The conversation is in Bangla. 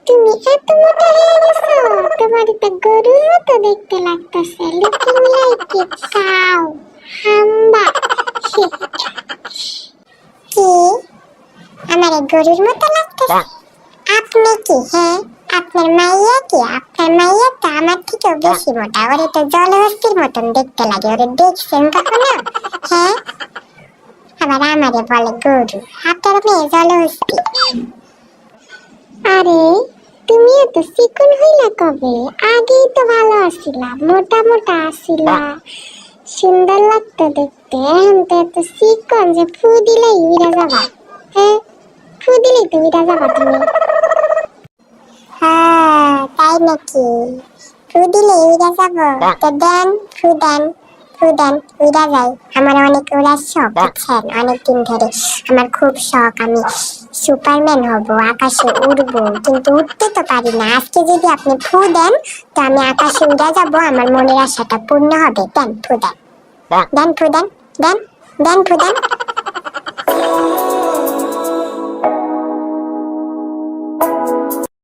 তুমি এত মোটা হয়ে গেছো, তোমার তো গরুর মতো দেখতে লাগতেছে। লুকিং লাইক এ কাউ, হাম্বা। কি আমার গরুর মতো লাগতেছে? আপনি কি, হ্যাঁ আপনার মাইয়া কি? আপনার মাইয়া তো আমার থেকেও বেশি মোটা, ওরে তো জলহস্তির মতন দেখতে লাগে। ওরে দেখছেন কখনো? হ্যাঁ, আবার আমারে বলে গরু। আপনার মেয়ে জলহস্তি। আরে তুমিও তো চিকন হইলা কবে? আগেই তো ভালো আছিলা, মোটা মোটা আছিলা, সুন্দর লাগতো দেখতে। এখন তো এত চিকন যে ফু দিলেই উইরা যাবা। হ্যাঁ, ফু দিলেই তো উইরা যাবা তুমি। হ্যাঁ তাই নাকি? ফু দিলে উইরা যাবো? তো দেন, ফু দেন, ফু দেন, উইরা যাই। আমার অনেক উড়ার শখ, বুঝছেন? অনেকদিন ধরে আমার খুব শখ আমি সুপারম্যান হব, আকাশে উড়বো, কিন্তু উঠতে তো পারি না। আজকে যদি আপনি ফু দেন তো আমি আকাশে উড়ে যাবো, আমার মনের আশাটা পূর্ণ হবে। দেন ফু দেন, দেন ফু দেন, দেন দেন ফু দেন।